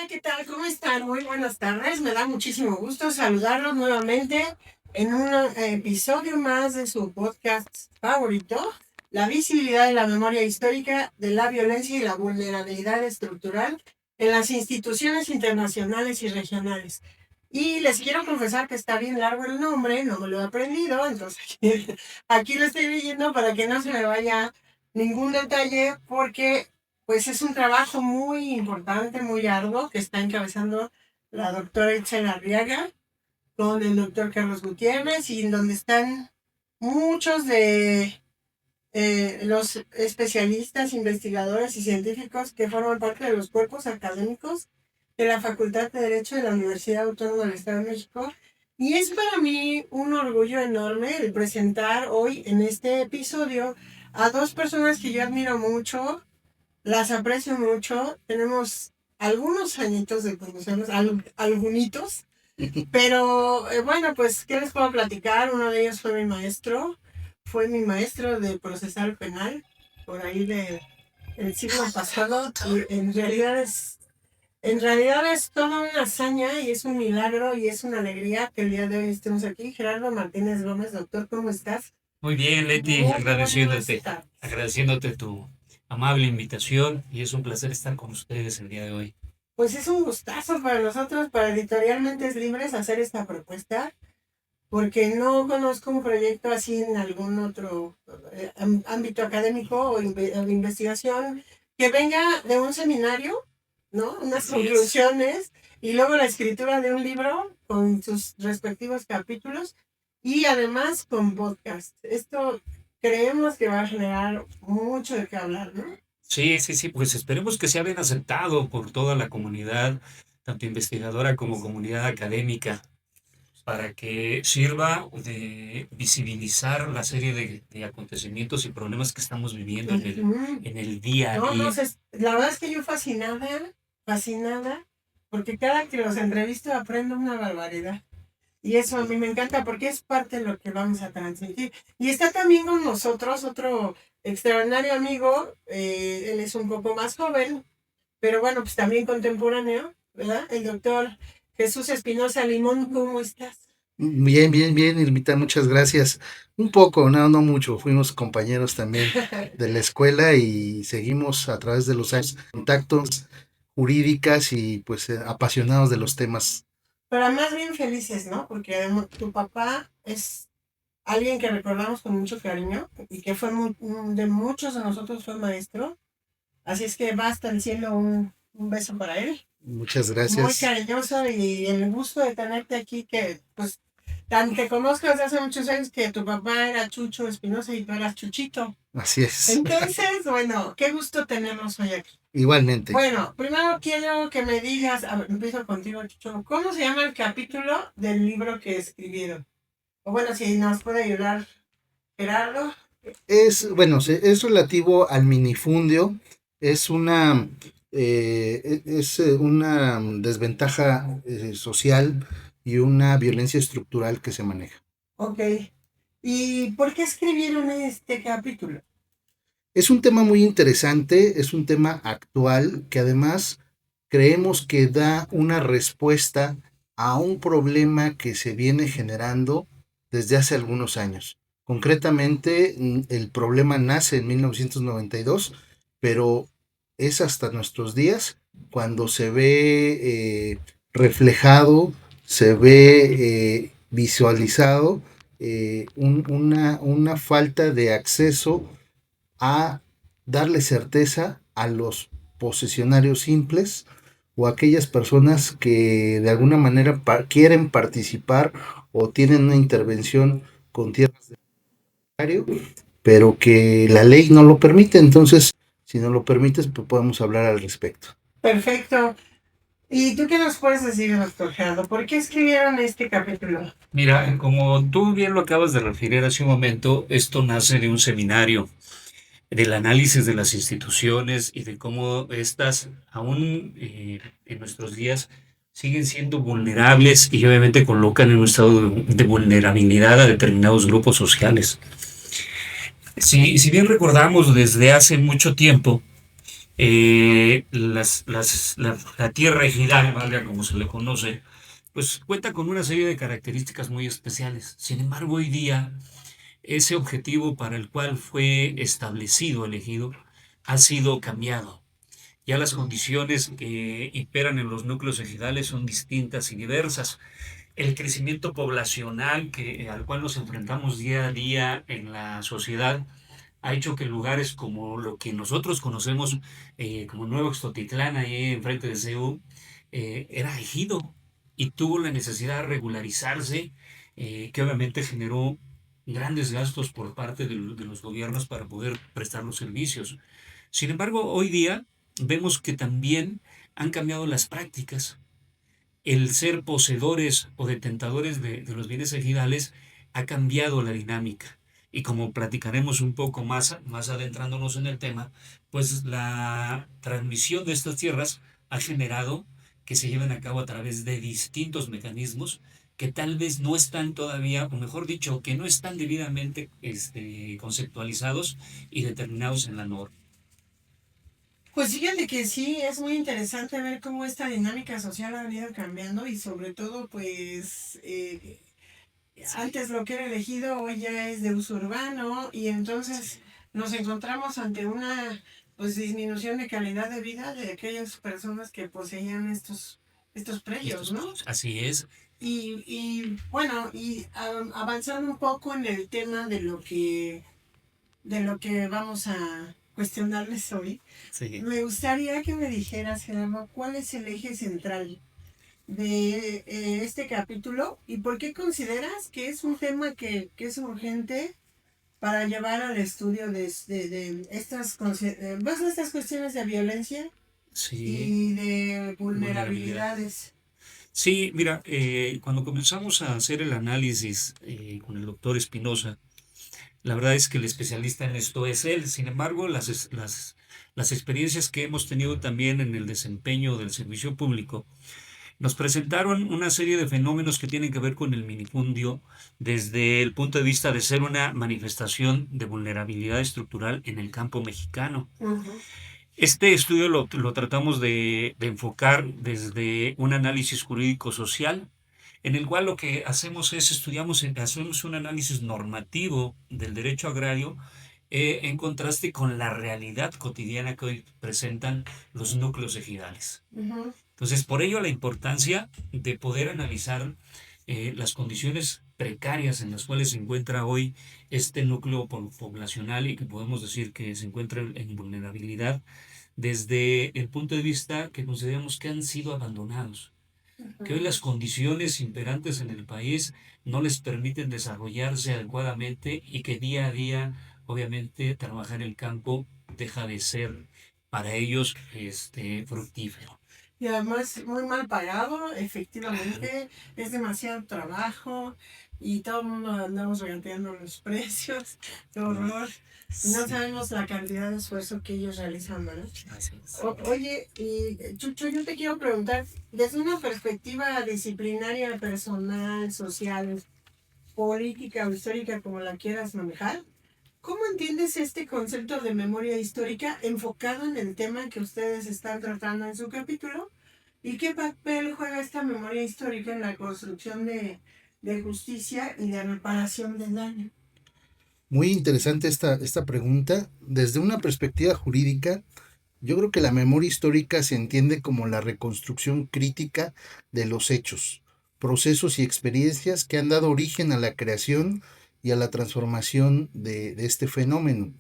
Hola, ¿qué tal? ¿Cómo están? Muy buenas tardes. Me da muchísimo gusto saludarlos nuevamente en un episodio más de su podcast favorito, La visibilidad de la memoria histórica de la violencia y la vulnerabilidad estructural en las instituciones internacionales y regionales. Y les quiero confesar que está bien largo el nombre, no me lo he aprendido, entonces aquí lo estoy leyendo para que no se me vaya ningún detalle, porque pues es un trabajo muy importante, muy arduo, que está encabezando la doctora Itzel Arriaga con el doctor Carlos Gutiérrez, y en donde están muchos de los especialistas, investigadores y científicos que forman parte de los cuerpos académicos de la Facultad de Derecho de la Universidad Autónoma del Estado de México. Y es para mí un orgullo enorme el presentar hoy en este episodio a dos personas que yo admiro mucho, las aprecio mucho. Tenemos algunos añitos de conocernos, algunitos. Pero bueno, pues, ¿qué les puedo platicar? Uno de ellos fue mi maestro de procesal penal, por ahí el siglo pasado. Y en realidad es toda una hazaña y es un milagro y es una alegría que el día de hoy estemos aquí. Gerardo Martínez Gómez, doctor, ¿cómo estás? Muy bien, Leti, Muy buenas tardes. agradeciéndote tu amable invitación y es un placer estar con ustedes el día de hoy. Pues es un gustazo para nosotros, para Editorialmente es Libres, hacer esta propuesta, porque no conozco un proyecto así en algún otro ámbito académico o de investigación que venga de un seminario, ¿no? Unas Así es. conclusiones y luego la escritura de un libro con sus respectivos capítulos y además con podcast. Esto creemos que va a generar mucho de qué hablar, ¿no? Sí, pues esperemos que sea bien aceptado por toda la comunidad, tanto investigadora como comunidad académica, para que sirva de visibilizar la serie de acontecimientos y problemas que estamos viviendo Ujú. en el día a No, no día. sé, la verdad es que yo fascinada, porque cada que los entrevisto aprendo una barbaridad. Y eso a mí me encanta porque es parte de lo que vamos a transmitir. Y está también con nosotros otro extraordinario amigo, él es un poco más joven, pero bueno, pues también contemporáneo, ¿verdad? El doctor Jesús Espinosa Limón, ¿cómo estás? Bien, Irmita, muchas gracias. Un poco, no mucho. Fuimos compañeros también de la escuela y seguimos a través de los años contactos jurídicas y pues apasionados de los temas. Pero más bien felices, ¿no? Porque además, tu papá es alguien que recordamos con mucho cariño y que fue de muchos de nosotros fue maestro. Así es que va hasta el cielo un beso para él. Muchas Muy gracias. cariñoso, y el gusto de tenerte aquí, que pues tan te conozco desde hace muchos años, que tu papá era Chucho Espinosa y tú eras Chuchito. Así es. Entonces, bueno, qué gusto tenernos hoy aquí. Igualmente. Bueno, primero quiero que me digas, a ver, empiezo contigo, Chucho, ¿cómo se llama el capítulo del libro que escribieron? O bueno, si nos puede ayudar Gerardo. Es relativo al minifundio. Es una desventaja social y una violencia estructural que se maneja. Ok. ¿Y por qué escribieron este capítulo? Es un tema muy interesante, es un tema actual que además creemos que da una respuesta a un problema que se viene generando desde hace algunos años. Concretamente, el problema nace en 1992, pero es hasta nuestros días cuando se ve reflejado, se ve visualizado una falta de acceso a darle certeza a los posesionarios simples o a aquellas personas que de alguna manera quieren participar o tienen una intervención con tierras de propietario, pero que la ley no lo permite. Entonces, si no lo permites, pues podemos hablar al respecto. Perfecto. ¿Y tú qué nos puedes decir, doctor Gerardo? ¿Por qué escribieron este capítulo? Mira, como tú bien lo acabas de referir hace un momento, esto nace de un seminario del análisis de las instituciones y de cómo éstas, aún en nuestros días, siguen siendo vulnerables y obviamente colocan en un estado de vulnerabilidad a determinados grupos sociales. Si bien recordamos desde hace mucho tiempo, La tierra ejidal, valga como se le conoce, pues cuenta con una serie de características muy especiales. Sin embargo, hoy día ese objetivo para el cual fue establecido, elegido, ha sido cambiado. Ya las condiciones que imperan en los núcleos ejidales son distintas y diversas. El crecimiento poblacional al cual nos enfrentamos día a día en la sociedad ha hecho que lugares como lo que nosotros conocemos como Nuevo Extotitlán, ahí enfrente de CEU, era ejido y tuvo la necesidad de regularizarse, que obviamente generó grandes gastos por parte de los gobiernos para poder prestar los servicios. Sin embargo, hoy día vemos que también han cambiado las prácticas. El ser poseedores o detentadores de los bienes ejidales ha cambiado la dinámica. Y como platicaremos un poco más adentrándonos en el tema, pues la transmisión de estas tierras ha generado que se lleven a cabo a través de distintos mecanismos que tal vez no están todavía, o mejor dicho, que no están debidamente conceptualizados y determinados en la norma. Pues fíjate que sí, es muy interesante ver cómo esta dinámica social ha venido cambiando y sobre todo, pues, antes lo que era elegido hoy ya es de uso urbano y entonces nos encontramos ante una, pues, disminución de calidad de vida de aquellas personas que poseían estos predios, ¿no? Así es. Y bueno, avanzando un poco en el tema de lo que vamos a cuestionarles hoy, Sí. me gustaría que me dijeras, Gerardo, cuál es el eje central de este capítulo y por qué consideras que es un tema que es urgente para llevar al estudio de estas cuestiones de violencia Sí, y de vulnerabilidades. sí, mira, cuando comenzamos a hacer el análisis con el doctor Espinosa, la verdad es que el especialista en esto es él. Sin embargo, las experiencias que hemos tenido también en el desempeño del servicio público nos presentaron una serie de fenómenos que tienen que ver con el minifundio desde el punto de vista de ser una manifestación de vulnerabilidad estructural en el campo mexicano. Uh-huh. Este estudio lo tratamos de enfocar desde un análisis jurídico-social, en el cual lo que hacemos es hacemos un análisis normativo del derecho agrario en contraste con la realidad cotidiana que hoy presentan los núcleos ejidales. Uh-huh. Entonces, por ello la importancia de poder analizar las condiciones precarias en las cuales se encuentra hoy este núcleo poblacional y que podemos decir que se encuentra en vulnerabilidad desde el punto de vista que consideramos que han sido abandonados, que hoy las condiciones imperantes en el país no les permiten desarrollarse adecuadamente y que día a día, obviamente, trabajar el campo deja de ser para ellos fructífero. Y además muy mal pagado, efectivamente, es demasiado trabajo y todo el mundo andamos regateando los precios, qué horror. No sabemos la cantidad de esfuerzo que ellos realizan, ¿verdad? Oye, y Chucho, yo te quiero preguntar, desde una perspectiva disciplinaria, personal, social, política o histórica, como la quieras manejar, ¿cómo entiendes este concepto de memoria histórica enfocado en el tema que ustedes están tratando en su capítulo? ¿Y qué papel juega esta memoria histórica en la construcción de justicia y de reparación del daño? Muy interesante esta pregunta. Desde una perspectiva jurídica, yo creo que la memoria histórica se entiende como la reconstrucción crítica de los hechos, procesos y experiencias que han dado origen a la creación y a la transformación de este fenómeno.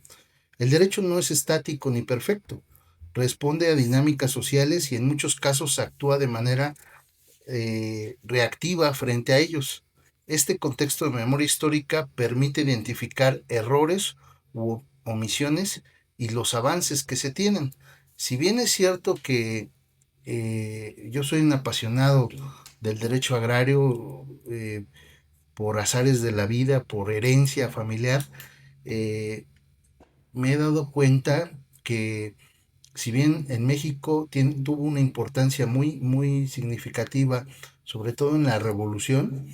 El derecho no es estático ni perfecto, responde a dinámicas sociales y en muchos casos actúa de manera reactiva frente a ellos. Este contexto de memoria histórica permite identificar errores u omisiones y los avances que se tienen. Si bien es cierto que yo soy un apasionado del derecho agrario por azares de la vida, por herencia familiar, me he dado cuenta que si bien en México tuvo una importancia muy, muy significativa, sobre todo en la revolución,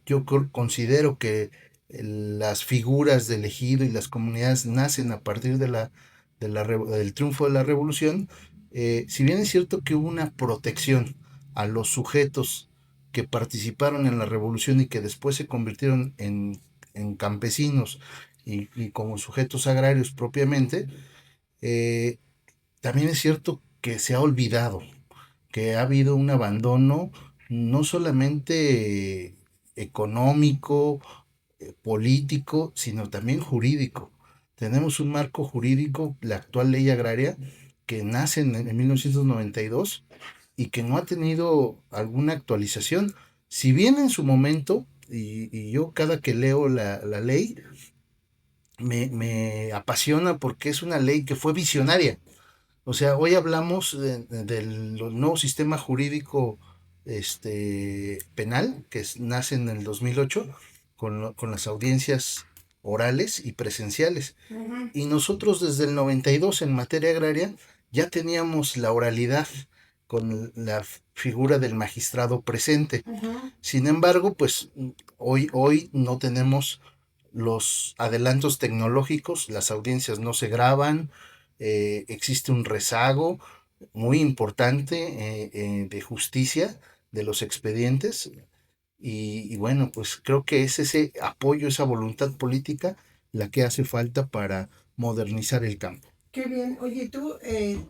yo considero que las figuras del ejido y las comunidades nacen a partir del triunfo de la revolución, si bien es cierto que hubo una protección a los sujetos que participaron en la revolución y que después se convirtieron en campesinos y como sujetos agrarios propiamente, eh, también es cierto que se ha olvidado, que ha habido un abandono no solamente económico, político, sino también jurídico. Tenemos un marco jurídico, la actual ley agraria, que nace en 1992 y que no ha tenido alguna actualización. Si bien en su momento, y yo cada que leo la ley, me apasiona porque es una ley que fue visionaria. O sea, hoy hablamos del nuevo sistema jurídico penal nace en el 2008 con las audiencias orales y presenciales. Ujú. Y nosotros desde el 92 en materia agraria ya teníamos la oralidad con la figura del magistrado presente. Ujú. Sin embargo, pues hoy no tenemos los adelantos tecnológicos, las audiencias no se graban, existe un rezago muy importante de justicia de los expedientes y bueno, pues creo que es ese apoyo, esa voluntad política la que hace falta para modernizar el campo. Qué bien. Oye, tú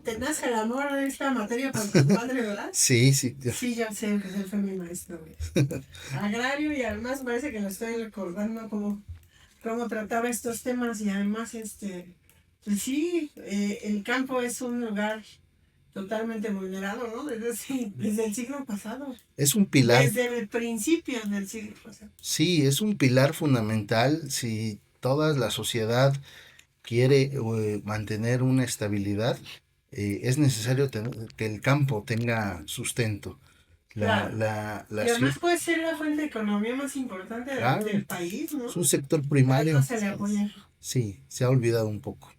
te nace el amor a esta materia por tu padre, ¿verdad? Sí, sí, Sí, ya sé, pues él fue mi maestro, güey. Agrario y además parece que lo estoy recordando cómo trataba estos temas y además, pues sí, el campo es un lugar totalmente vulnerado, ¿no? Desde el siglo pasado, es un pilar. desde el principio del siglo pasado. Sí, es un pilar fundamental si toda la sociedad quiere mantener una estabilidad, es necesario que el campo tenga sustento. Claro. La Y ciudad, además puede ser la fuente de economía más importante claro, del país, es ¿no? un sector Ahí no primario. se le apoya. Sí, se ha olvidado un poco.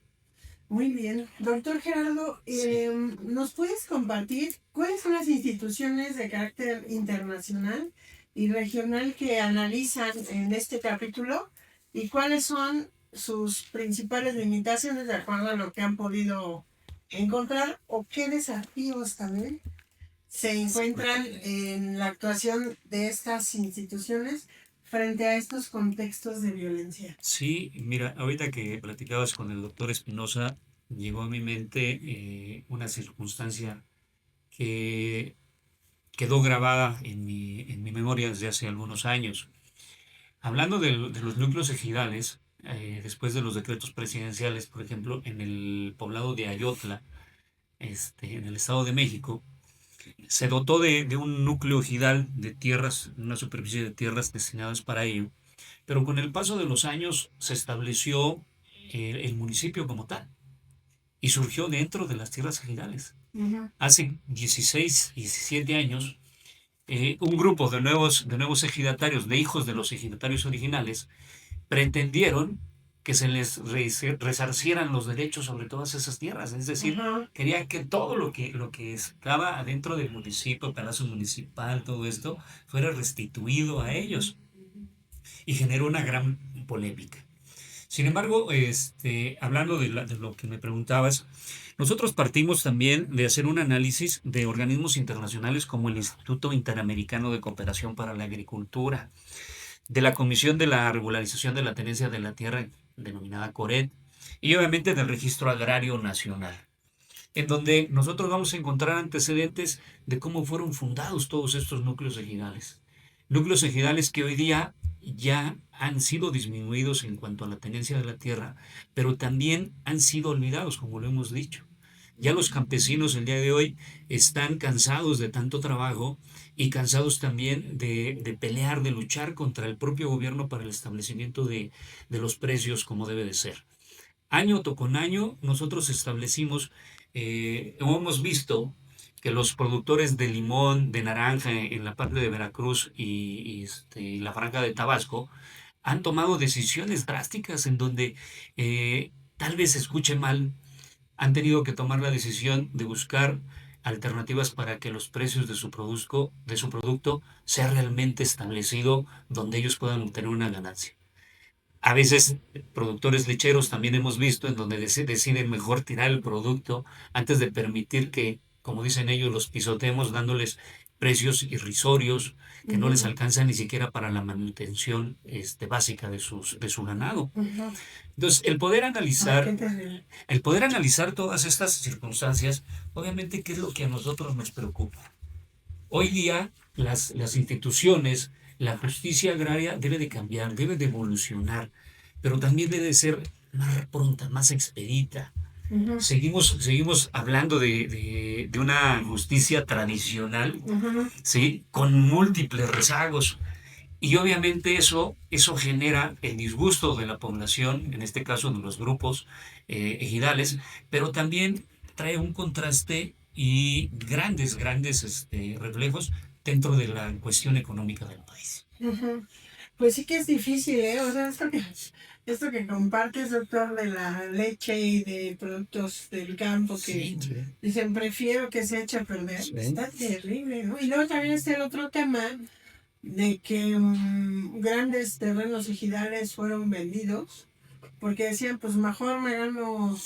Muy bien. Doctor Gerardo, Sí. ¿nos puedes compartir cuáles son las instituciones de carácter internacional y regional que analizan en este capítulo y cuáles son sus principales limitaciones de acuerdo a lo que han podido encontrar o qué desafíos también se encuentran en la actuación de estas instituciones frente a estos contextos de violencia? Sí, mira, ahorita que platicabas con el doctor Espinosa, llegó a mi mente una circunstancia que quedó grabada en mi memoria desde hace algunos años. Hablando de los núcleos ejidales, después de los decretos presidenciales, por ejemplo, en el poblado de Ayotla, en el Estado de México, se dotó de un núcleo ejidal de tierras, una superficie de tierras destinadas para ello, pero con el paso de los años se estableció el municipio como tal y surgió dentro de las tierras ejidales. Ujú. Hace 16, 17 años, un grupo de nuevos ejidatarios, de hijos de los ejidatarios originales, pretendieron que se les resarcieran los derechos sobre todas esas tierras. Es decir, Ajá. querían que todo lo que estaba adentro del municipio, Palacio Municipal, todo esto, fuera restituido a ellos. Y generó una gran polémica. Sin embargo, hablando de lo que me preguntabas, nosotros partimos también de hacer un análisis de organismos internacionales como el Instituto Interamericano de Cooperación para la Agricultura, de la Comisión de la Regularización de la Tenencia de la Tierra, denominada CORET, y obviamente del Registro Agrario Nacional, en donde nosotros vamos a encontrar antecedentes de cómo fueron fundados todos estos núcleos ejidales. Núcleos ejidales que hoy día ya han sido disminuidos en cuanto a la tenencia de la tierra, pero también han sido olvidados, como lo hemos dicho. Ya los campesinos el día de hoy están cansados de tanto trabajo y cansados también de pelear, de luchar contra el propio gobierno para el establecimiento de los precios como debe de ser. Año con año nosotros establecimos, hemos visto que los productores de limón, de naranja en la parte de Veracruz y la franja de Tabasco han tomado decisiones drásticas en donde tal vez se escuche mal, han tenido que tomar la decisión de buscar alternativas para que los precios de su producto sea realmente establecido donde ellos puedan obtener una ganancia. A veces productores lecheros también hemos visto en donde deciden mejor tirar el producto antes de permitir que, como dicen ellos, los pisotemos dándoles precios irrisorios que no les Ujú, alcanzan ni siquiera para la manutención básica de su ganado. ujú. Entonces, Ay, qué terrible. el poder analizar todas estas circunstancias, obviamente, ¿qué es lo que a nosotros nos preocupa? Hoy día las instituciones, la justicia agraria debe de cambiar, debe de evolucionar, pero también debe de ser más pronta, más expedita. Ujú, Seguimos hablando de una justicia tradicional, ujú. ¿sí? Con múltiples rezagos. Y obviamente eso genera el disgusto de la población, en este caso de los grupos ejidales, pero también trae un contraste y grandes reflejos dentro de la cuestión económica del país. Ujú. Pues sí que es difícil, ¿eh? O sea, esto que compartes, doctor, de la leche y de productos del campo que Sí, Sí, dicen, prefiero que se eche a perder, sí. está terrible, ¿no? Y luego también está el otro tema de que grandes terrenos ejidales fueron vendidos, porque decían, pues mejor me gano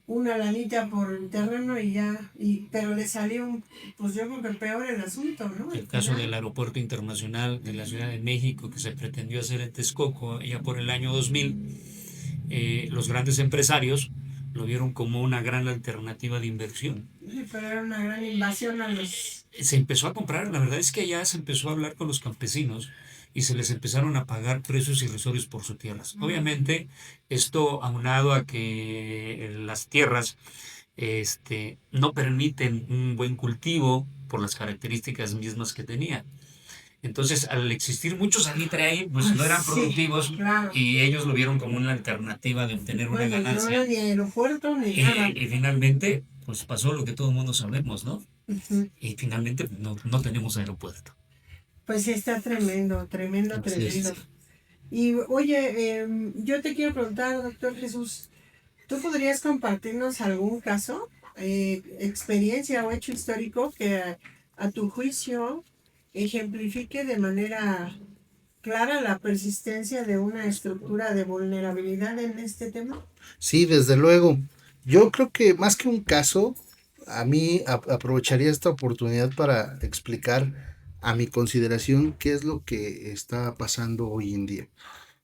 una lanita por el terreno y ya, pero le salió, pues yo creo que peor el asunto, ¿no? Al el caso final. del Aeropuerto Internacional de la Ciudad de México que se pretendió hacer en Texcoco ya por el año 2000, los grandes empresarios lo vieron como una gran alternativa de inversión. Sí, pero era una gran invasión a los... Se empezó a comprar, la verdad es que allá se empezó a hablar con los campesinos y se les empezaron a pagar precios irrisorios por sus tierras. Obviamente, esto aunado a que las tierras no permiten un buen cultivo por las características mismas que tenía. Entonces, al existir mucho salitre ahí, pues no eran Sí, productivos claro. y ellos lo vieron como una alternativa de obtener una Bueno, no ganancia. era ni aeropuerto ni nada. Y finalmente, pues pasó lo que todo el mundo sabemos, ¿no? Ujú. Y finalmente no tenemos aeropuerto. Pues sí, está tremendo, tremendo, Así tremendo. es. Y oye, yo te quiero preguntar, doctor Jesús, ¿tú podrías compartirnos algún caso, experiencia o hecho histórico que a tu juicio ejemplifique de manera clara la persistencia de una estructura de vulnerabilidad en este tema? Sí, desde luego. Yo creo que más que un caso, a mí aprovecharía esta oportunidad para explicar a mi consideración qué es lo que está pasando hoy en día.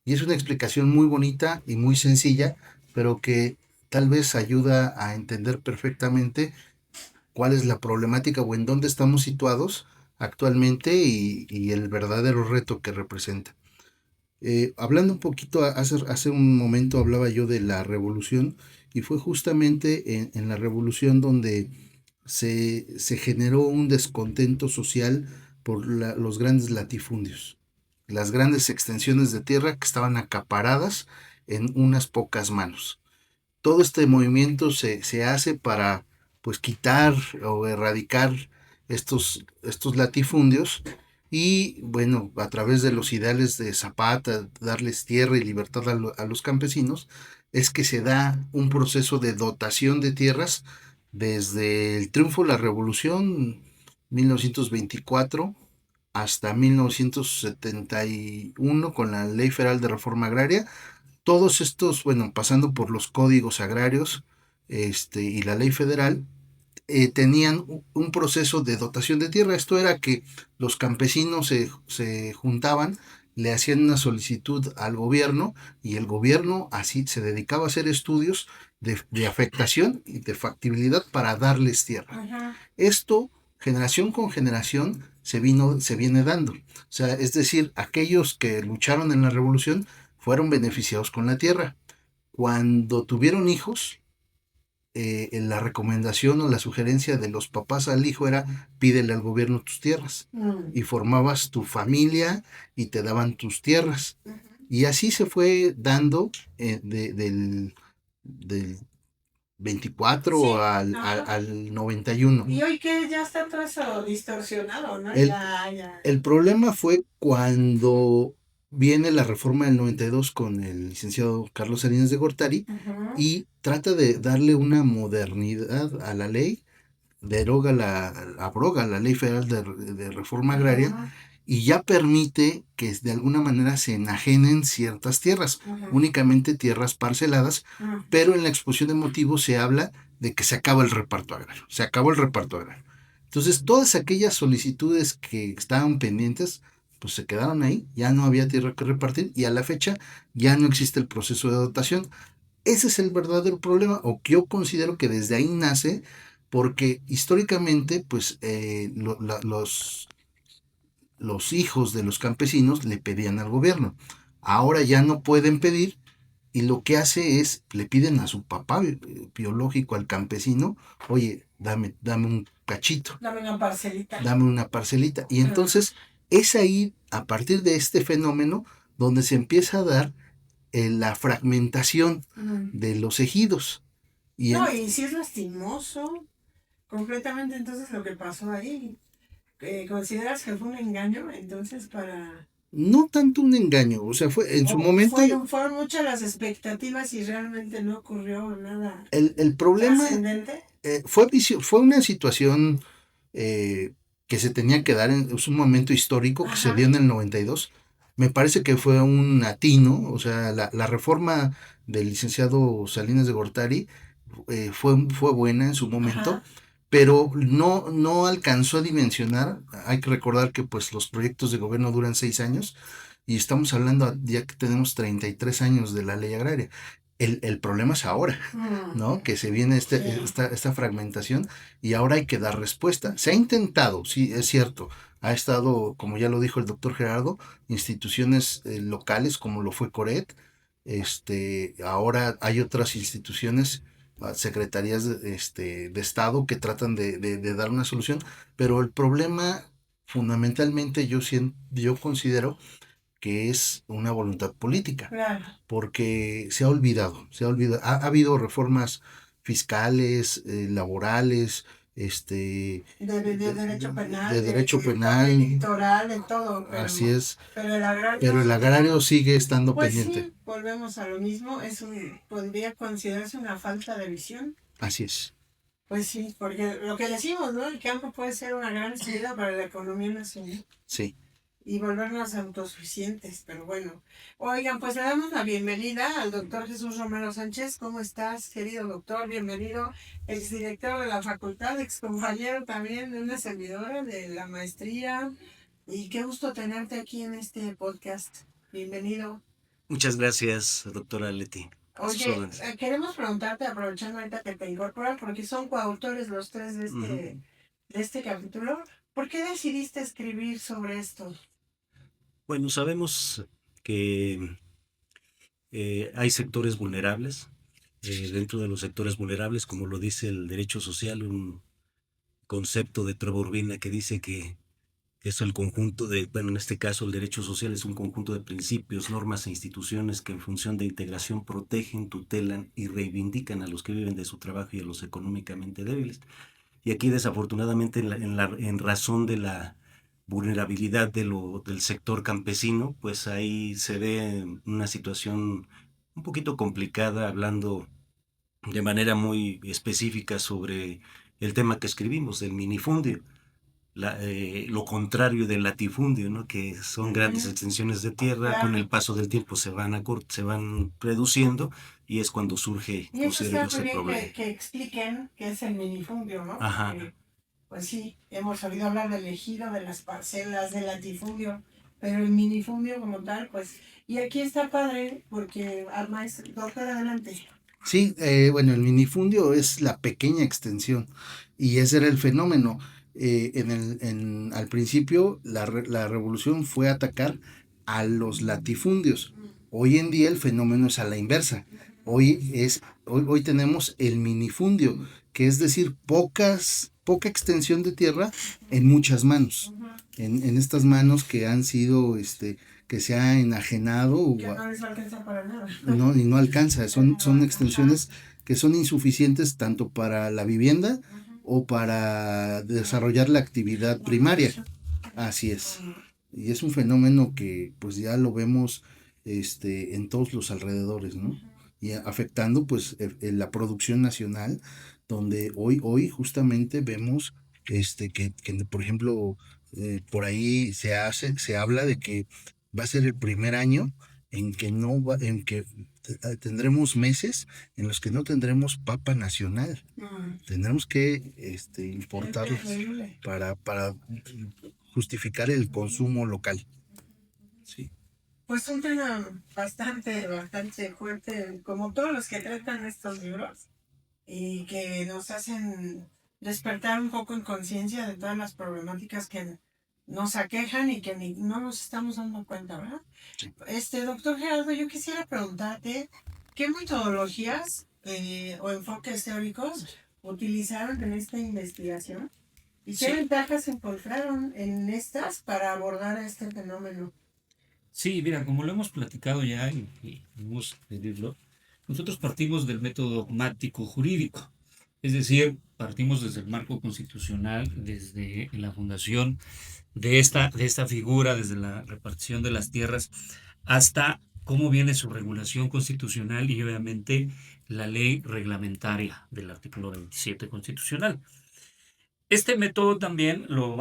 Y es una explicación muy bonita y muy sencilla, pero que tal vez ayuda a entender perfectamente cuál es la problemática o en dónde estamos situados actualmente y el verdadero reto que representa. Hablando un poquito, hace un momento hablaba yo de la revolución y fue justamente en la revolución donde se generó un descontento social por los grandes latifundios, las grandes extensiones de tierra que estaban acaparadas en unas pocas manos. Todo este movimiento se hace para pues quitar o erradicar estos latifundios y bueno, a través de los ideales de Zapata, darles tierra y libertad a los campesinos, es que se da un proceso de dotación de tierras desde el triunfo de la Revolución 1924 hasta 1971 con la Ley Federal de Reforma Agraria. Todos estos, bueno, pasando por los códigos agrarios y la ley federal, tenían un proceso de dotación de tierra. Esto era que los campesinos se juntaban, le hacían una solicitud al gobierno y el gobierno así se dedicaba a hacer estudios de afectación y de factibilidad para darles tierra. Ajá. Esto, generación con generación, se viene dando. O sea, es decir, aquellos que lucharon en la revolución fueron beneficiados con la tierra. Cuando tuvieron hijos, la recomendación o la sugerencia de los papás al hijo era pídele al gobierno tus tierras. Mm. Y formabas tu familia y te daban tus tierras. Ujú. Y así se fue dando del 24 Sí, al ajá. 91. Y hoy que ya está todo eso distorsionado, ¿no? El, Ya. el problema fue cuando viene la reforma del 92 con el licenciado Carlos Salinas de Gortari Ujú. y trata de darle una modernidad a la ley, abroga la ley federal de reforma agraria Ajá. y ya permite que de alguna manera se enajenen ciertas tierras, únicamente tierras parceladas, pero en la exposición de motivos se habla de que se acaba el reparto agrario, se acabó el reparto agrario. Entonces, todas aquellas solicitudes que estaban pendientes, pues se quedaron ahí, ya no había tierra que repartir y a la fecha ya no existe el proceso de dotación. Ese es el verdadero problema, o que yo considero que desde ahí nace, porque históricamente, pues los hijos de los campesinos le pedían al gobierno. Ahora ya no pueden pedir y lo que hace es, le piden a su papá biológico, al campesino, oye, dame un cachito. Dame una parcelita. Dame una parcelita. Y entonces es ahí, a partir de este fenómeno, donde se empieza a dar la fragmentación de los ejidos. Y sí es lastimoso completamente entonces lo que pasó ahí. ¿Consideras que fue un engaño entonces para...? No tanto un engaño, o sea, fue en su momento... Fueron muchas las expectativas y realmente no ocurrió nada. El problema fue una situación que se tenía que dar, es un momento histórico que se dio en el 92. Me parece que fue un atino, o sea, la reforma del licenciado Salinas de Gortari fue buena en su momento, pero no alcanzó a dimensionar. Hay que recordar que pues los proyectos de gobierno duran 6 años y estamos hablando ya que tenemos 33 años de la ley agraria. El problema es ahora, ¿no? Que se viene esta fragmentación y ahora hay que dar respuesta. Se ha intentado, sí, es cierto. Ha estado, como ya lo dijo el doctor Gerardo, instituciones locales como lo fue Coret. Ahora hay otras instituciones, secretarías de Estado que tratan de dar una solución, pero el problema fundamentalmente yo considero que es una voluntad política, porque se ha olvidado, ha habido reformas fiscales, laborales, de derecho penal, de derecho penal, electoral, de todo. Así es. Pero el agrario sigue estando pues pendiente. Sí, volvemos a lo mismo, podría considerarse una falta de visión. Así es. Pues sí, porque lo que decimos, ¿no? El campo puede ser una gran salida para la economía nacional. Sí. Y volvernos autosuficientes, pero bueno. Oigan, pues le damos la bienvenida al doctor Jesús Romero Sánchez. ¿Cómo estás, querido doctor? Bienvenido, exdirector de la facultad, excompañero también de una servidora de la maestría. Y qué gusto tenerte aquí en este podcast. Bienvenido. Muchas gracias, doctora Leti. Oye, queremos preguntarte, aprovechando ahorita que te incorporan, porque son coautores los tres de este capítulo, ¿por qué decidiste escribir sobre esto? Bueno, sabemos que hay sectores vulnerables. Dentro de los sectores vulnerables, como lo dice el derecho social, un concepto de Trevor Urbina que dice que es el conjunto bueno, en este caso el derecho social es un conjunto de principios, normas e instituciones que en función de integración protegen, tutelan y reivindican a los que viven de su trabajo y a los económicamente débiles. Y aquí desafortunadamente en razón de la vulnerabilidad del sector campesino, pues ahí se ve una situación un poquito complicada, hablando de manera muy específica sobre el tema que escribimos, del minifundio. Lo contrario del latifundio, ¿no? Que son grandes extensiones de tierra, con el paso del tiempo se van reduciendo y es cuando surge ese problema. Que expliquen qué es el minifundio, ¿no? Ajá. Pues sí, hemos oído hablar del ejido, de las parcelas, del latifundio, pero el minifundio como tal, pues... Y aquí está padre porque maestro, doctor, adelante. Sí, bueno, el minifundio es la pequeña extensión y ese era el fenómeno. Al principio la revolución fue atacar a los latifundios. Hoy en día el fenómeno es a la inversa. Hoy tenemos el minifundio, que es decir, poca extensión de tierra en muchas manos. En estas manos que han sido, que se ha enajenado. Que no les alcanza para nada. No, y no alcanza. Son extensiones que son insuficientes tanto para la vivienda o para desarrollar la actividad primaria. Así es. Y es un fenómeno que pues ya lo vemos en todos los alrededores, ¿no? Y afectando pues la producción nacional, donde hoy justamente vemos que por ejemplo, por ahí se habla de que va a ser el primer año en que no va, en que tendremos meses en los que no tendremos papa nacional. Tendremos que importarlos terrible. para justificar el consumo local. Sí. Pues un tema bastante fuerte, como todos los que tratan estos libros, y que nos hacen despertar un poco en conciencia de todas las problemáticas que nos aquejan y que no nos estamos dando cuenta, ¿verdad? Sí. Doctor Gerardo, yo quisiera preguntarte, ¿qué metodologías o enfoques teóricos utilizaron en esta investigación? ¿Y qué Sí. ventajas encontraron en estas para abordar este fenómeno? Sí, mira, como lo hemos platicado ya y hemos pedido, nosotros partimos del método dogmático jurídico, es decir, partimos desde el marco constitucional, desde la fundación de esta figura, desde la repartición de las tierras, hasta cómo viene su regulación constitucional y obviamente la ley reglamentaria del artículo 27 constitucional. Este método también lo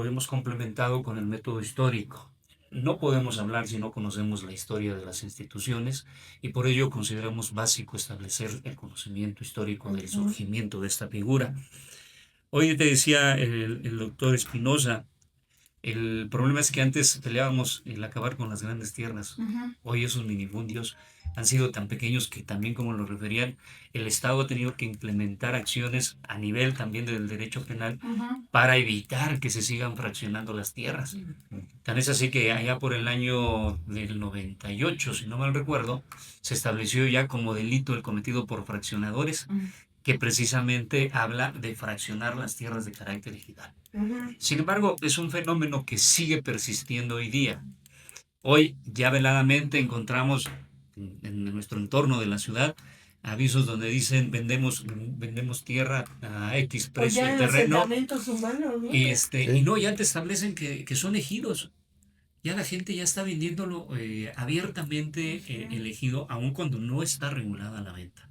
hemos complementado con el método histórico. No podemos hablar si no conocemos la historia de las instituciones y por ello consideramos básico establecer el conocimiento histórico del surgimiento de esta figura. Hoy te decía el doctor Espinosa, el problema es que antes peleábamos el acabar con las grandes tierras. Hoy esos minifundios han sido tan pequeños que también, como lo referían, el Estado ha tenido que implementar acciones a nivel también del derecho penal para evitar que se sigan fraccionando las tierras. Tan es así que allá por el año del 98, si no mal recuerdo, se estableció ya como delito el cometido por fraccionadores, que precisamente habla de fraccionar las tierras de carácter ejidal. Sin embargo, es un fenómeno que sigue persistiendo hoy día. Hoy ya veladamente encontramos en nuestro entorno de la ciudad avisos donde dicen vendemos tierra a X precio de terreno Humanos, ¿no? y no, ya te establecen que son ejidos. Ya la gente ya está vendiéndolo abiertamente el ejido, aun cuando no está regulada la venta.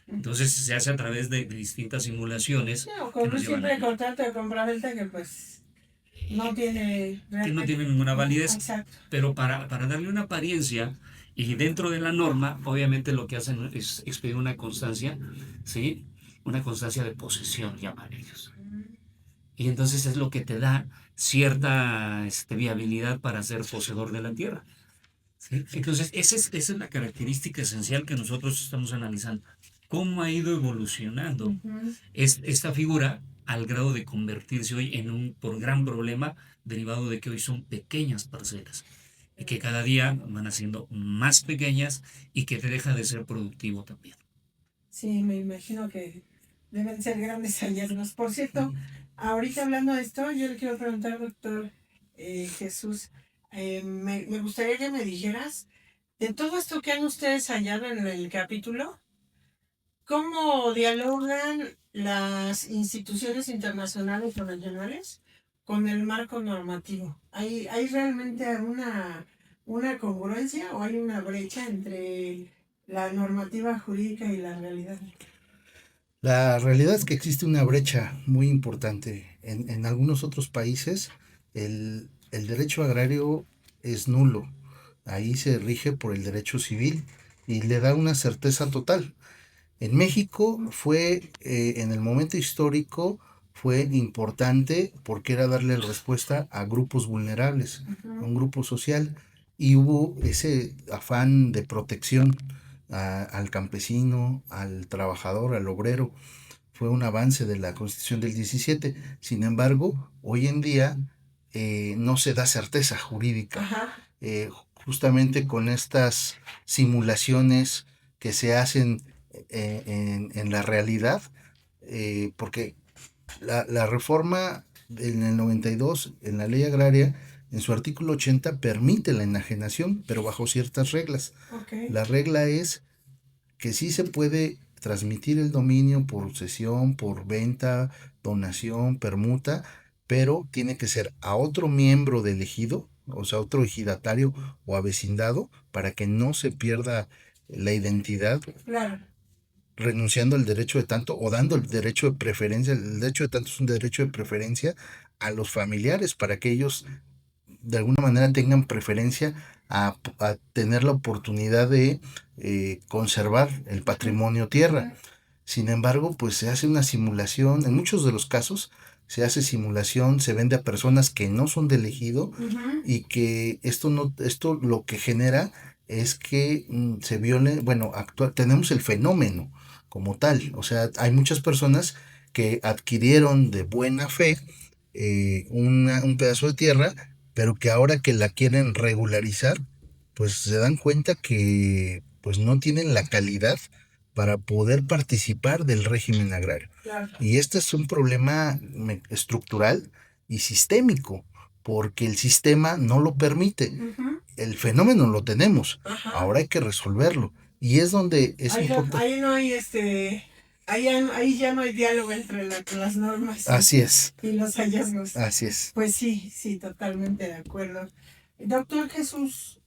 Entonces se hace a través de distintas simulaciones. No, con un simple contrato de compra-venta que pues no tiene... Que no tiene ninguna validez. Exacto. Pero para darle una apariencia y dentro de la norma, obviamente lo que hacen es expedir una constancia, ¿sí? Una constancia de posesión, llaman ellos. Y entonces es lo que te da cierta viabilidad para ser poseedor de la tierra. ¿Sí? Entonces, esa es la característica esencial que nosotros estamos analizando. ¿Cómo ha ido evolucionando esta figura al grado de convertirse hoy en un gran problema derivado de que hoy son pequeñas parcelas y que cada día van haciendo más pequeñas y que te deja de ser productivo también? Sí, me imagino que deben ser grandes hallazgos. Por cierto, ahorita hablando de esto, yo le quiero preguntar, doctor Jesús, me gustaría que me dijeras, de todo esto que han ustedes hallado en el capítulo, ¿cómo dialogan las instituciones internacionales o regionales con el marco normativo? ¿Hay realmente una congruencia o hay una brecha entre la normativa jurídica y la realidad? La realidad es que existe una brecha muy importante. En algunos otros países el derecho agrario es nulo. Ahí se rige por el derecho civil y le da una certeza total. En México fue, en el momento histórico, fue importante porque era darle respuesta a grupos vulnerables, a un grupo social, y hubo ese afán de protección al campesino, al trabajador, al obrero. Fue un avance de la Constitución del 17. Sin embargo, hoy en día no se da certeza jurídica. Justamente con estas simulaciones que se hacen en la realidad, porque la reforma en el 92, en la ley agraria, en su artículo 80, permite la enajenación, pero bajo ciertas reglas. La regla es que sí se puede transmitir el dominio por cesión, por venta, donación, permuta, pero tiene que ser a otro miembro del ejido, o sea, otro ejidatario o avecindado, para que no se pierda la identidad. Claro. renunciando al derecho de tanto o dando el derecho de preferencia. El derecho de tanto es un derecho de preferencia a los familiares para que ellos de alguna manera tengan preferencia a tener la oportunidad de conservar el patrimonio tierra. Sin embargo, pues se hace una simulación, en muchos de los casos se hace simulación, se vende a personas que no son de elegido y que esto lo que genera es que se viole, bueno, tenemos el fenómeno como tal, o sea, hay muchas personas que adquirieron de buena fe un pedazo de tierra, pero que ahora que la quieren regularizar, pues se dan cuenta que pues no tienen la calidad para poder participar del régimen agrario. Claro. Y este es un problema estructural y sistémico, porque el sistema no lo permite. El fenómeno lo tenemos, ahora hay que resolverlo. Y es donde es importante. Ahí no hay ahí ya no hay diálogo entre las normas Así es, y los hallazgos. así es. Pues sí, totalmente de acuerdo. Doctor Jesús,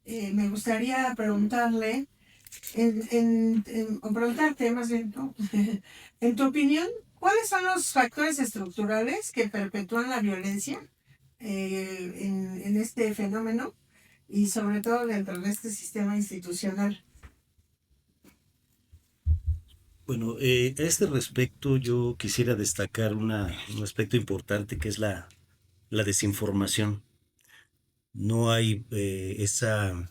me gustaría preguntarle, o preguntarte más bien tú, en tu opinión, ¿cuáles son los factores estructurales que perpetúan la violencia en este fenómeno y sobre todo dentro de este sistema institucional? Bueno, a este respecto yo quisiera destacar un aspecto importante que es la desinformación. No hay esa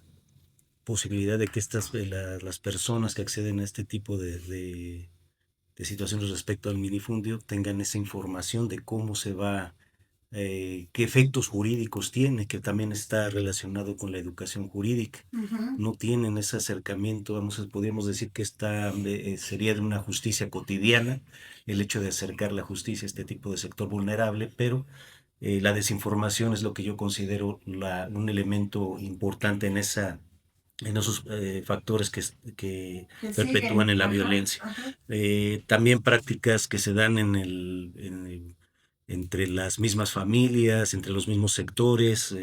posibilidad de que las personas que acceden a este tipo de situaciones respecto al minifundio tengan esa información de cómo se va, qué efectos jurídicos tiene, que también está relacionado con la educación jurídica. No tienen ese acercamiento, podríamos decir que sería de una justicia cotidiana, el hecho de acercar la justicia a este tipo de sector vulnerable, pero la desinformación es lo que yo considero un elemento importante en esos factores que perpetúan en la violencia. También prácticas que se dan entre las mismas familias, entre los mismos sectores,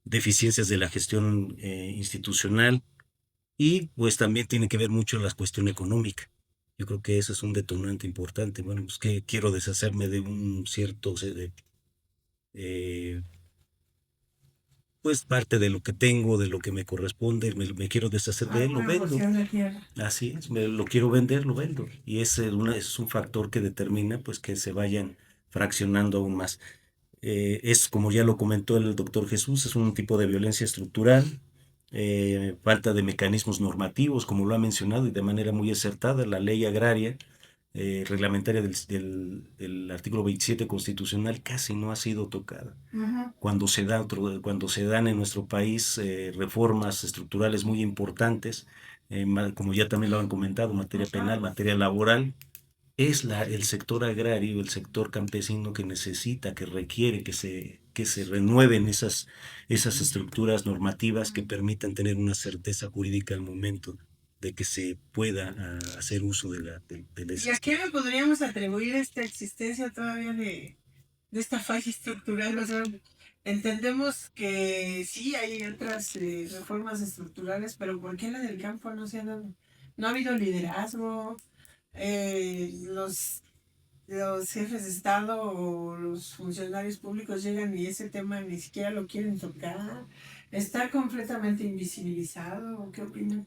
deficiencias de la gestión institucional, y pues también tiene que ver mucho la cuestión económica. Yo creo que eso es un detonante importante. Bueno, pues que quiero deshacerme de un cierto, pues parte de lo que tengo, de lo que me corresponde, me quiero deshacer de él, lo vendo. Así es, lo quiero vender, lo vendo. Y es un factor que determina pues que se vayan fraccionando aún más. Es como ya lo comentó el doctor Jesús, es un tipo de violencia estructural, falta de mecanismos normativos, como lo ha mencionado y de manera muy acertada, la ley agraria reglamentaria del artículo 27 constitucional casi no ha sido tocada. Cuando se dan en nuestro país reformas estructurales muy importantes, como ya también lo han comentado, materia penal, materia laboral, es el sector agrario, el sector campesino que necesita, que requiere que se renueven esas estructuras normativas que permitan tener una certeza jurídica al momento de que se pueda hacer uso de la ¿Y a qué le podríamos atribuir esta existencia todavía de esta falla estructural? O sea, entendemos que sí hay otras reformas estructurales, pero ¿por qué la del campo no se ha dado? No ha habido liderazgo, los jefes de Estado o los funcionarios públicos llegan y ese tema ni siquiera lo quieren tocar, está completamente invisibilizado. ¿Qué opinan?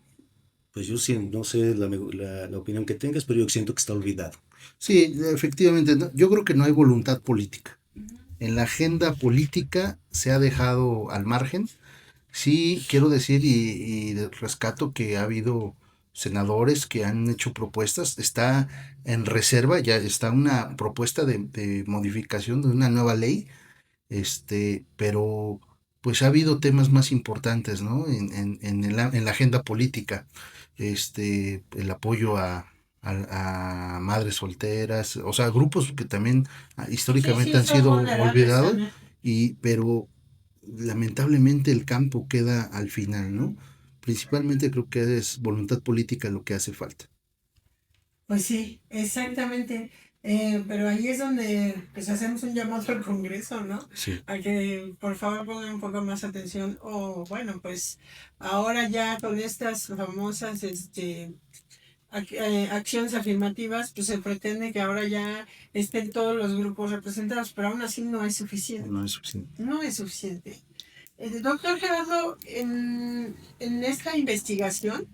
Pues yo siento, no sé la opinión que tengas, pero yo siento que está olvidado. Sí, efectivamente, yo creo que no hay voluntad política. En la agenda política se ha dejado al margen. Sí, quiero decir y rescato que ha habido senadores que han hecho propuestas. Está en reserva, ya está una propuesta de modificación de una nueva ley, pero pues ha habido temas más importantes, ¿no? En la agenda política, el apoyo a madres solteras, o sea, grupos que también históricamente han sido olvidados, pero lamentablemente el campo queda al final, ¿no? Principalmente creo que es voluntad política lo que hace falta. Pues sí, exactamente. Pero ahí es donde pues hacemos un llamado al Congreso, ¿no? Sí. A que por favor pongan un poco más atención. O bueno, pues ahora ya con estas famosas acciones afirmativas, pues se pretende que ahora ya estén todos los grupos representados, pero aún así no es suficiente. No es suficiente. No es suficiente. Doctor Gerardo, en esta investigación,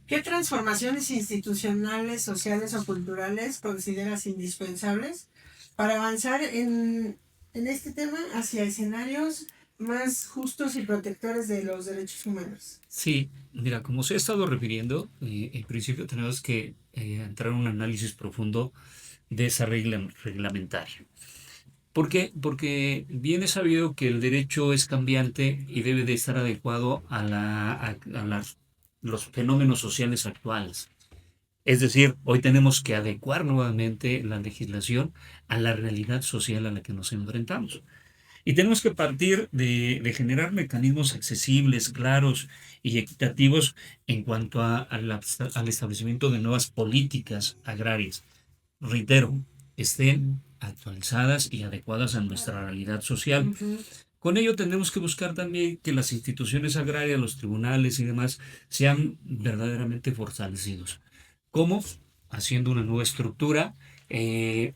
¿qué transformaciones institucionales, sociales o culturales consideras indispensables para avanzar en este tema hacia escenarios más justos y protectores de los derechos humanos? Sí, mira, como se ha estado refiriendo, en principio tenemos que entrar en un análisis profundo de esa regla reglamentaria. ¿Por qué? Porque bien es sabido que el derecho es cambiante y debe de estar adecuado a los fenómenos sociales actuales. Es decir, hoy tenemos que adecuar nuevamente la legislación a la realidad social a la que nos enfrentamos. Y tenemos que partir de generar mecanismos accesibles, claros y equitativos en cuanto al establecimiento de nuevas políticas agrarias. Reitero, estén actualizadas y adecuadas a nuestra realidad social. Ujú. Con ello tenemos que buscar también que las instituciones agrarias, los tribunales y demás sean verdaderamente fortalecidos. ¿Cómo? Haciendo una nueva estructura,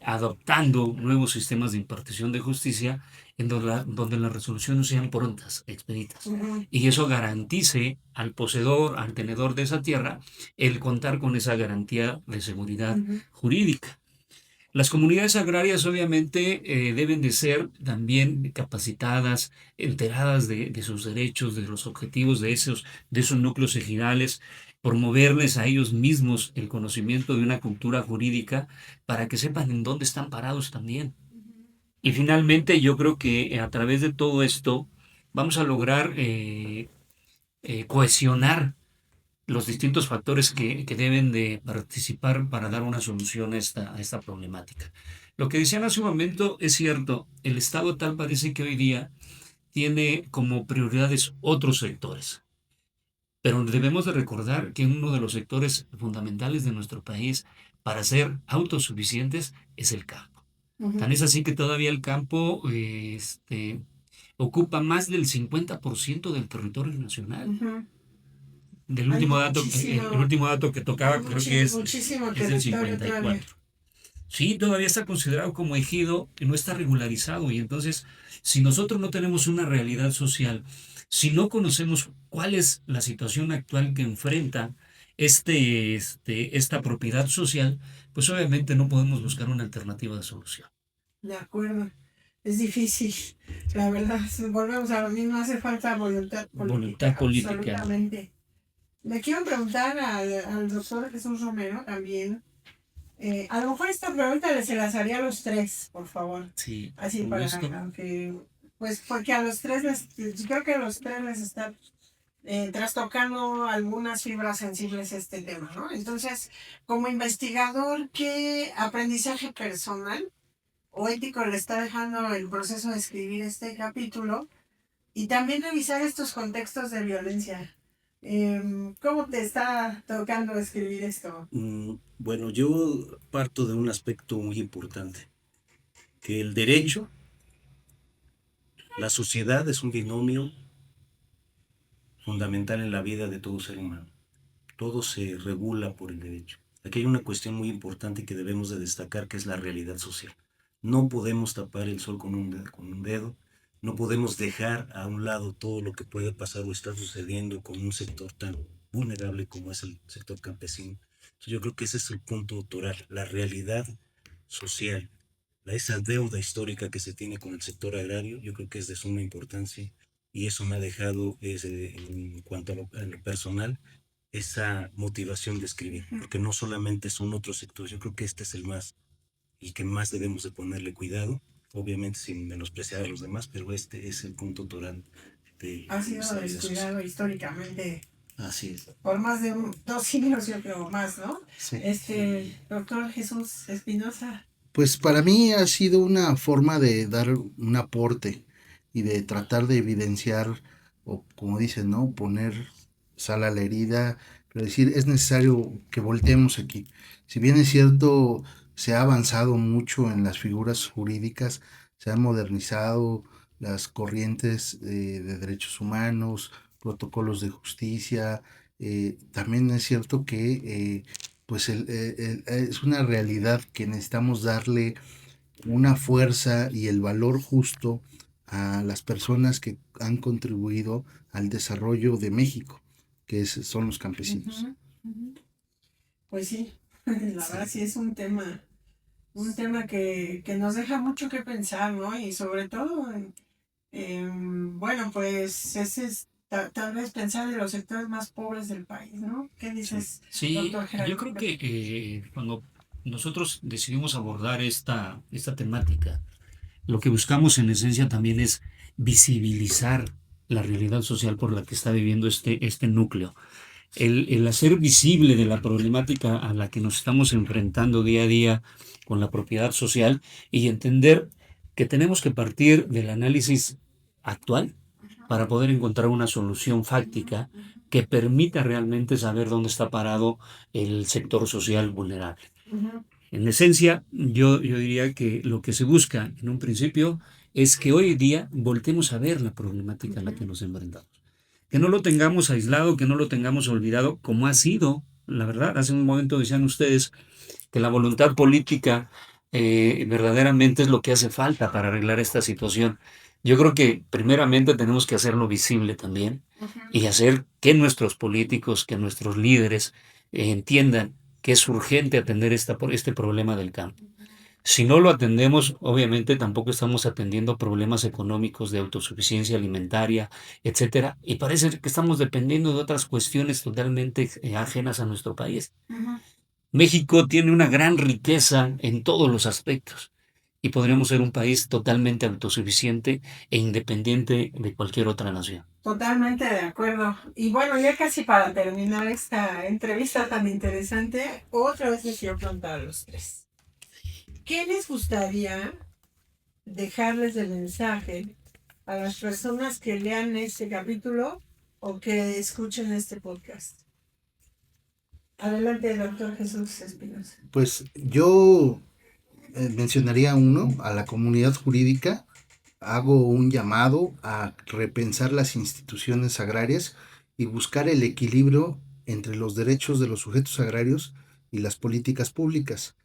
adoptando nuevos sistemas de impartición de justicia donde las resoluciones sean prontas, expeditas. Ujú. Y eso garantice al poseedor, al tenedor de esa tierra, el contar con esa garantía de seguridad Ujú. jurídica. Las comunidades agrarias obviamente deben de ser también capacitadas, enteradas de sus derechos, de los objetivos de esos núcleos ejidales, promoverles a ellos mismos el conocimiento de una cultura jurídica para que sepan en dónde están parados también. Y finalmente yo creo que a través de todo esto vamos a lograr cohesionar los distintos factores que deben de participar para dar una solución a esta problemática. Lo que decían hace un momento es cierto, el Estado tal parece que hoy día tiene como prioridades otros sectores, pero debemos de recordar que uno de los sectores fundamentales de nuestro país para ser autosuficientes es el campo. Ujú. Tan es así que todavía el campo ocupa más del 50% del territorio nacional. Ujú. Del Hay último dato, muchísimo, el último dato que tocaba creo que muchísimo es del territorio todavía. 54. Sí, todavía está considerado como ejido y no está regularizado. Y entonces, si nosotros no tenemos una realidad social, si no conocemos cuál es la situación actual que enfrenta esta propiedad social, pues obviamente no podemos buscar una alternativa de solución. De acuerdo. Es difícil, la verdad. Volvemos a lo mismo, hace falta voluntad Voluntad política, política. absolutamente. Le quiero preguntar al doctor Jesús Romero también. A lo mejor esta pregunta se las haría a los tres, por favor. Sí, Así con para, gusto. aunque, pues porque a los tres, yo creo que a los tres les está trastocando algunas fibras sensibles este tema, ¿no? Entonces, como investigador, ¿qué aprendizaje personal o ético le está dejando el proceso de escribir este capítulo? Y también revisar estos contextos de violencia. ¿Cómo te está tocando escribir esto? Bueno, yo parto de un aspecto muy importante, que el derecho, la sociedad es un binomio fundamental en la vida de todo ser humano. Todo se regula por el derecho. Aquí hay una cuestión muy importante que debemos de destacar, que es la realidad social. No podemos tapar el sol con un dedo, no podemos dejar a un lado todo lo que puede pasar o está sucediendo con un sector tan vulnerable como es el sector campesino. Entonces, yo creo que ese es el punto autoral, la realidad social, esa deuda histórica que se tiene con el sector agrario. Yo creo que es de suma importancia y eso me ha dejado, en cuanto a lo personal, esa motivación de escribir, porque no solamente son otros sectores, yo creo que este es el que más debemos de ponerle cuidado, obviamente sin menospreciar a los demás, pero este es el punto toral de Ha sido nuestra vida social. descuidado históricamente Así es. por más de 2 siglos, yo creo, más, ¿no? Sí. Doctor Jesús Espinosa. Pues para mí ha sido una forma de dar un aporte y de tratar de evidenciar, o como dicen, ¿no? Poner sal a la herida, pero decir, es necesario que volteemos aquí. Si bien es cierto, se ha avanzado mucho en las figuras jurídicas, se han modernizado las corrientes de derechos humanos, protocolos de justicia, también es cierto que pues es una realidad que necesitamos darle una fuerza y el valor justo a las personas que han contribuido al desarrollo de México, son los campesinos. Ujú, ujú. Pues sí, la verdad sí es un tema que nos deja mucho que pensar, ¿no? Y sobre todo, bueno, pues ese es tal vez pensar en los sectores más pobres del país, ¿no? ¿Qué Sí. dices, Sí, doctor yo Gerardo? creo que cuando nosotros decidimos abordar esta temática, lo que buscamos en esencia también es visibilizar la realidad social por la que está viviendo este núcleo. El hacer visible de la problemática a la que nos estamos enfrentando día a día con la propiedad social y entender que tenemos que partir del análisis actual para poder encontrar una solución fáctica que permita realmente saber dónde está parado el sector social vulnerable. Ujú, En esencia, yo diría que lo que se busca en un principio es que hoy día voltemos a ver la problemática a la que ujú. nos enfrentamos. Que no lo tengamos aislado, que no lo tengamos olvidado, como ha sido, la verdad. Hace un momento decían ustedes que la voluntad política verdaderamente es lo que hace falta para arreglar esta situación. Yo creo que primeramente tenemos que hacerlo visible también y hacer que nuestros políticos, que nuestros líderes entiendan que es urgente atender este problema del campo. Si no lo atendemos, obviamente tampoco estamos atendiendo problemas económicos de autosuficiencia alimentaria, etcétera, y parece que estamos dependiendo de otras cuestiones totalmente ajenas a nuestro país. Ujú. México tiene una gran riqueza en todos los aspectos y podríamos ser un país totalmente autosuficiente e independiente de cualquier otra nación. Totalmente de acuerdo. Y bueno, ya casi para terminar esta entrevista tan interesante, otra vez les quiero preguntar a los tres. ¿Qué les gustaría dejarles de mensaje a las personas que lean este capítulo o que escuchen este podcast? Adelante, doctor Jesús Espinosa. Pues yo mencionaría uno, a la comunidad jurídica, hago un llamado a repensar las instituciones agrarias y buscar el equilibrio entre los derechos de los sujetos agrarios y las políticas públicas,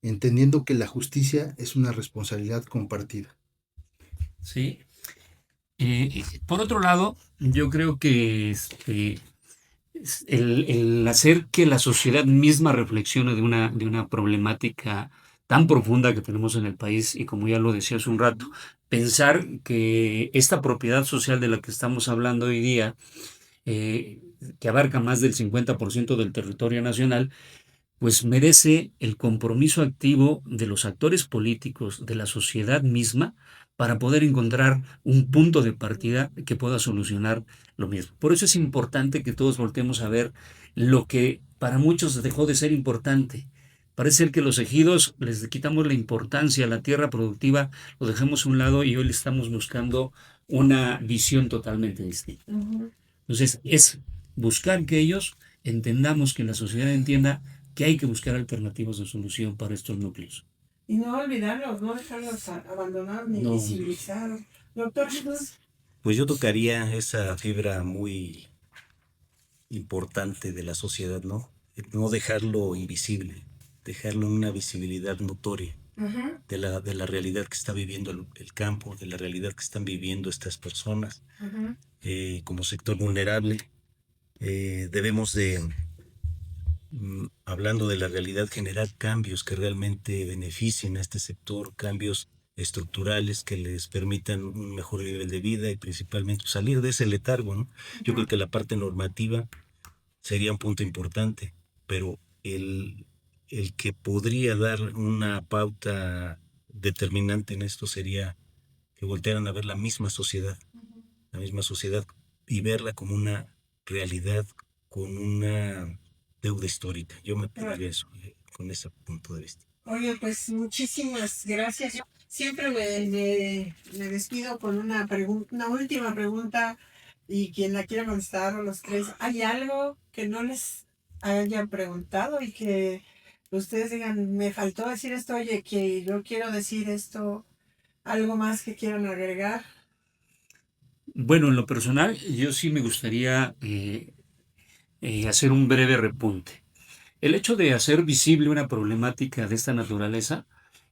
entendiendo que la justicia es una responsabilidad compartida. ¿Sí? Por otro lado, yo creo que el hacer que la sociedad misma reflexione de una problemática tan profunda que tenemos en el país y como ya lo decía hace un rato, pensar que esta propiedad social de la que estamos hablando hoy día, eh, que abarca más del 50% del territorio nacional, pues merece el compromiso activo de los actores políticos, de la sociedad misma, para poder encontrar un punto de partida que pueda solucionar lo mismo. Por eso es importante que todos voltemos a ver lo que para muchos dejó de ser importante. Parece ser que los ejidos les quitamos la importancia a la tierra productiva, lo dejamos a un lado y hoy le estamos buscando una visión totalmente distinta. Ujú. Entonces, es buscar que ellos entendamos, que la sociedad entienda que hay que buscar alternativas de solución para estos núcleos. Y no olvidarlos, no dejarlos abandonados ni No, visibilizados. Doctor Jesús. Pues yo tocaría esa fibra muy importante de la sociedad, ¿no? No dejarlo invisible, dejarlo en una visibilidad notoria Ujú, de la realidad que está viviendo el campo, de la realidad que están viviendo estas personas ujú. como sector vulnerable. Debemos de, hablando de la realidad, generar cambios que realmente beneficien a este sector, cambios estructurales que les permitan un mejor nivel de vida y principalmente salir de ese letargo, ¿no? Yo creo que la parte normativa sería un punto importante, pero el que podría dar una pauta determinante en esto sería que voltearan a ver la misma sociedad y verla como una realidad con una deuda histórica. Yo me pediría eso, con ese punto de vista. Oye, pues muchísimas gracias. Yo siempre me despido con una última pregunta y quien la quiera contestar o los tres. ¿Hay algo que no les haya preguntado y que ustedes digan, me faltó decir esto, oye, que yo quiero decir esto, algo más que quieran agregar? bueno, en lo personal, yo sí me gustaría hacer un breve repunte. El hecho de hacer visible una problemática de esta naturaleza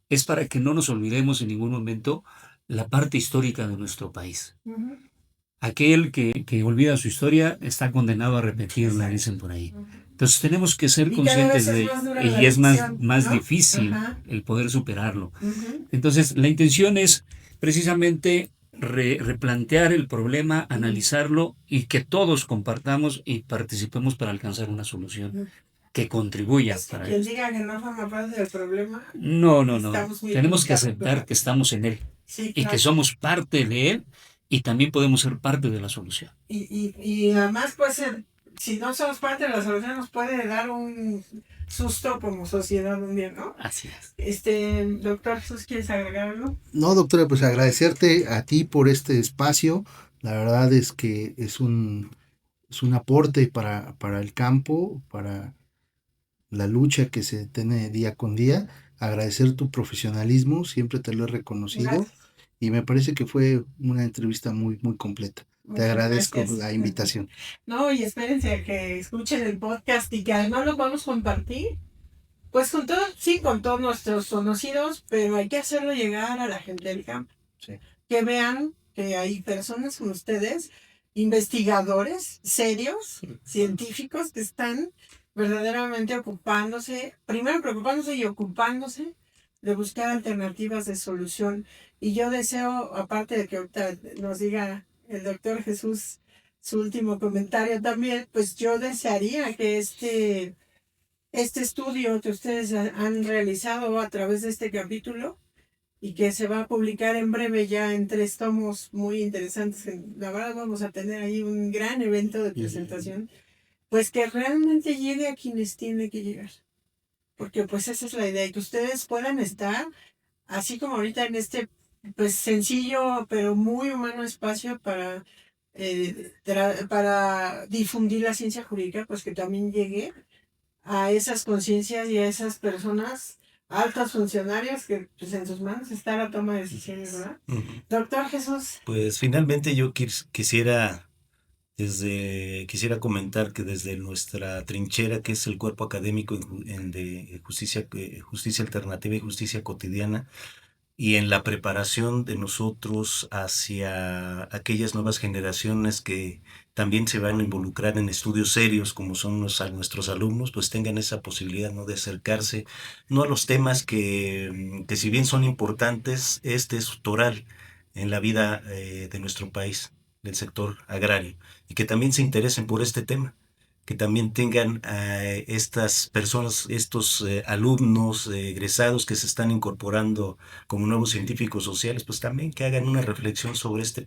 es para que no nos olvidemos en ningún momento la parte histórica de nuestro país. Ujú. Aquel que olvida su historia está condenado a repetirla, dicen por ahí. Entonces tenemos que ser Y cada conscientes vez es de, más dura la y es más, lección, más ¿no? difícil Ajá. el poder superarlo. Ujú. Entonces, la intención es precisamente replantear el problema, analizarlo y que todos compartamos y participemos para alcanzar una solución que contribuya Es que para quien esto. diga que no forma parte del problema, No. estamos muy Tenemos que equivocados, aceptar ¿verdad? que estamos en él Sí, y que claro. somos parte de él y también podemos ser parte de la solución. Y además, pues, si no somos parte de la solución, nos puede dar un susto como sociedad un día, ¿no? Así es. Doctor Jesús, ¿quieres agregar algo? No, doctora, pues agradecerte a ti por este espacio. La verdad es que es un aporte para el campo, para la lucha que se tiene día con día. Agradecer tu profesionalismo, siempre te lo he reconocido Gracias. y me parece que fue una entrevista muy, muy completa. Te Muchas agradezco gracias. la invitación. No, y espérense a que escuchen el podcast y que además lo vamos a compartir. Pues con todo, sí, con todos nuestros conocidos, pero hay que hacerlo llegar a la gente del campo. Sí. Que vean que hay personas como ustedes, investigadores serios, científicos, que están verdaderamente ocupándose, primero preocupándose y ocupándose de buscar alternativas de solución. Y yo deseo, aparte de que ahorita nos diga el doctor Jesús su último comentario también, pues yo desearía que este estudio que ustedes han realizado a través de este capítulo y que se va a publicar en breve ya en 3 tomos muy interesantes. La verdad vamos a tener ahí un gran evento de presentación, pues que realmente llegue a quienes tiene que llegar. Porque pues esa es la idea, y que ustedes puedan estar, así como ahorita en este pues sencillo pero muy humano espacio para difundir la ciencia jurídica, pues que también llegue a esas conciencias y a esas personas, altos funcionarios, que pues, en sus manos está la toma de decisiones, ¿verdad? Ujú. Doctor Jesús. Pues finalmente yo quisiera comentar que desde nuestra trinchera, que es el cuerpo académico de justicia alternativa y justicia cotidiana, y en la preparación de nosotros hacia aquellas nuevas generaciones que también se van a involucrar en estudios serios como son nuestros alumnos, pues tengan esa posibilidad, ¿no?, de acercarse no a los temas que si bien son importantes, este es toral en la vida de nuestro país, del sector agrario, y que también se interesen por este tema, que también tengan estas personas, estos alumnos egresados que se están incorporando como nuevos científicos sociales, pues también que hagan una reflexión sobre este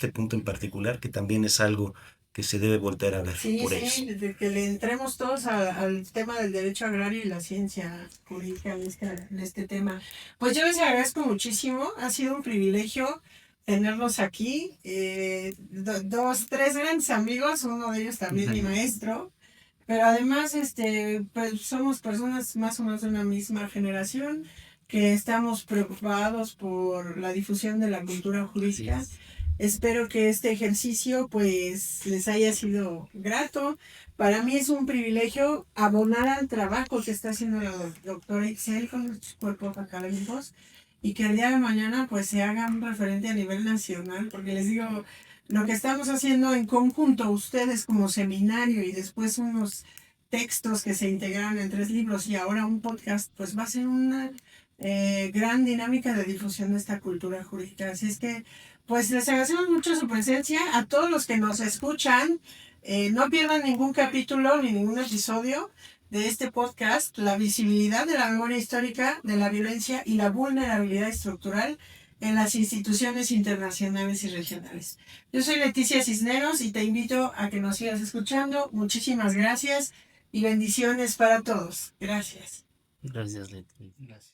punto en particular, que también es algo que se debe volver a ver por ellos. Sí, desde que le entremos todos al tema del derecho agrario y la ciencia jurídica en este tema. Pues yo les agradezco muchísimo, ha sido un privilegio tenerlos aquí, 2, 3 grandes amigos, uno de ellos también mi maestro, pero además pues somos personas más o menos de una misma generación que estamos preocupados por la difusión de la cultura jurídica. Espero que este ejercicio pues les haya sido grato. Para mí es un privilegio abonar al trabajo que está haciendo la doctora Ixel con los cuerpos académicos y que el día de mañana pues se haga un referente a nivel nacional, porque les digo, lo que estamos haciendo en conjunto, ustedes como seminario y después unos textos que se integraron en 3 libros y ahora un podcast, pues va a ser una gran dinámica de difusión de esta cultura jurídica. Así es que pues les agradecemos mucho su presencia. A todos los que nos escuchan, no pierdan ningún capítulo ni ningún episodio de este podcast, La visibilidad de la memoria histórica de la violencia y la vulnerabilidad estructural en las instituciones internacionales y regionales. Yo soy Leticia Cisneros y te invito a que nos sigas escuchando. Muchísimas gracias y bendiciones para todos. Gracias. Gracias, Leti. Gracias.